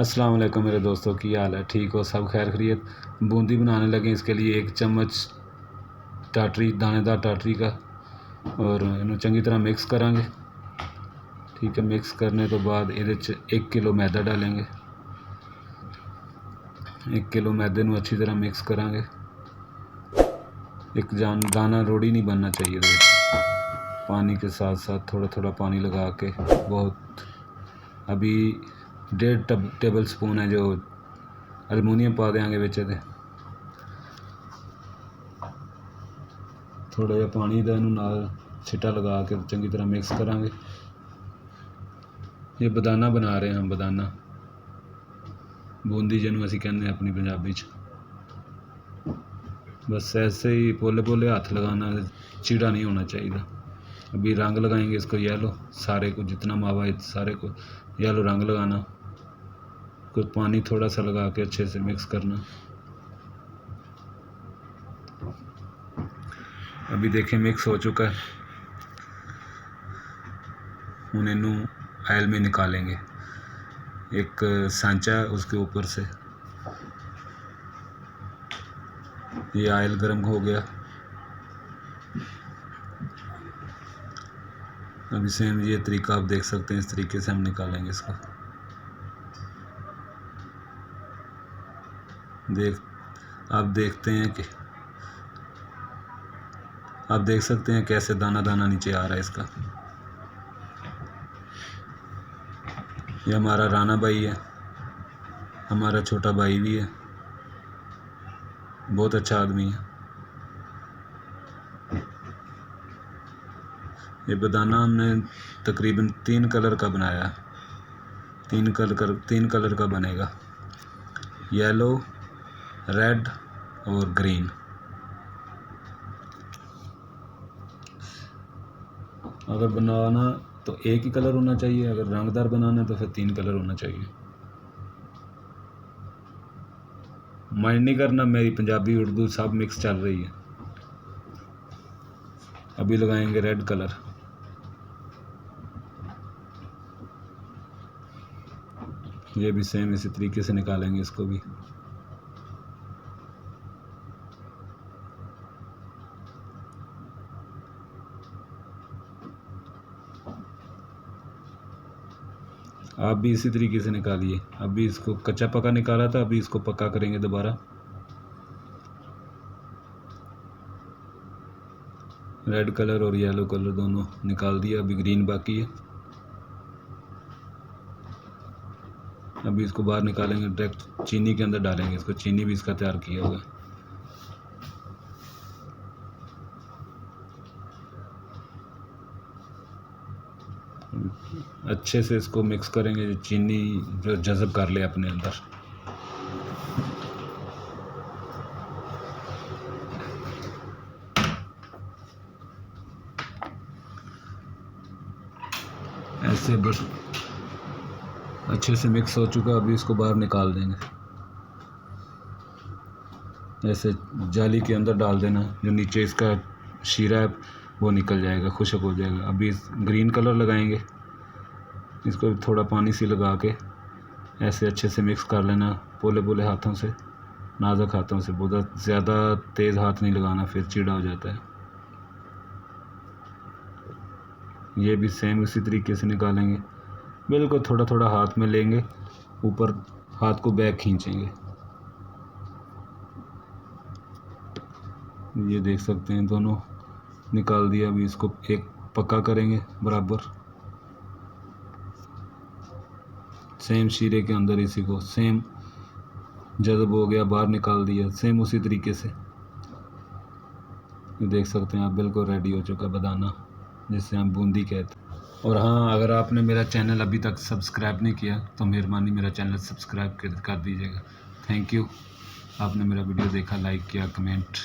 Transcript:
अस्सलाम वालेकुम मेरे दोस्तों, की हाल है? ठीक हो सब? खैर खैरियत। बूंदी बनाने लगे। इसके लिए 1 चम्मच टाटरी, दानेदार टाटरी का, और इन्हें चंगी तरह मिक्स करांगे। ठीक है, मिक्स करने तो बाद ये 1 किलो मैदा डालेंगे। 1 किलो मैदे नू अच्छी तरह मिक्स करांगे। एक दाना रोड़ी नहीं बनना चाहिए। पानी के साथ साथ थोड़ा थोड़ा पानी लगा के, बहुत अभी 1.5 टेबल स्पून है जो एलमूनियम पा देंगे बिच। थोड़ा जिहा पानी का इनू नाल छिटा लगा के चंगी तरह मिक्स करांगे। ये बदाना बना रहे हैं हम, बदाना बूंदी जिन्होंने असीं कहने अपनी पंजाबी च। बस ऐसे ही पोले पोले हाथ लगाना, चीड़ा नहीं होना चाहिए। अभी रंग लगाएंगे इसको येलो, सारे को जितना मावा है सारे को येलो रंग लगाना। कुछ पानी थोड़ा सा लगा के अच्छे से मिक्स करना। अभी देखें मिक्स हो चुका है। हम इनू आयल में निकालेंगे। एक सांचा है उसके ऊपर से ये आयल गर्म हो गया। अभी सेम ये तरीका आप देख सकते हैं, इस तरीके से हम निकालेंगे इसको। आप देख सकते हैं कैसे दाना दाना नीचे आ रहा है इसका। ये हमारा राना भाई है, हमारा छोटा भाई भी है, बहुत अच्छा आदमी है। ये बदाना हमने तकरीबन 3 कलर का बनाया। 3 कलर का बनेगा, येलो, रेड और ग्रीन। अगर बनाना तो एक ही कलर होना चाहिए, अगर रंगदार बनाना तो फिर 3 कलर होना चाहिए। माइंड नहीं करना, मेरी पंजाबी उर्दू सब मिक्स चल रही है। अभी लगाएंगे रेड कलर। ये भी सेम इसी तरीके से निकालेंगे इसको भी। आप भी इसी तरीके से निकालिए। अभी इसको कच्चा पका निकाला था, अभी इसको पक्का करेंगे दोबारा। रेड कलर और येलो कलर दोनों निकाल दिया, अभी ग्रीन बाकी है। अभी इसको बाहर निकालेंगे, डायरेक्ट चीनी के अंदर डालेंगे इसको। चीनी भी इसका तैयार किया हुआ है। अच्छे से इसको मिक्स करेंगे, चीनी जो जज़ब कर ले अपने अंदर। ऐसे बस अच्छे से मिक्स हो चुका। अभी इसको बाहर निकाल देंगे। ऐसे जाली के अंदर डाल देना, जो नीचे इसका शीरा है वो निकल जाएगा, खुश्क हो जाएगा। अभी ग्रीन कलर लगाएंगे। इसको थोड़ा पानी से लगा के ऐसे अच्छे से मिक्स कर लेना, पोले पोले हाथों से, नाजुक हाथों से। बहुत ज़्यादा तेज़ हाथ नहीं लगाना, फिर चीड़ा हो जाता है। ये भी सेम इसी तरीके से निकालेंगे। बिल्कुल थोड़ा थोड़ा हाथ में लेंगे, ऊपर हाथ को बैक खींचेंगे। ये देख सकते हैं दोनों निकाल दिया। अभी इसको एक पक्का करेंगे बराबर, सेम शीरे के अंदर। इसी को सेम जज़ब हो गया, बाहर निकाल दिया, सेम उसी तरीके से। ये देख सकते हैं आप, बिल्कुल रेडी हो चुका बदाना, जिसे हम बूंदी कहते हैं। और हाँ, अगर आपने मेरा चैनल अभी तक सब्सक्राइब नहीं किया तो मेहरबानी मेरा चैनल सब्सक्राइब कर दीजिएगा। Thank you. आपने मेरा वीडियो देखा, लाइक किया, कमेंट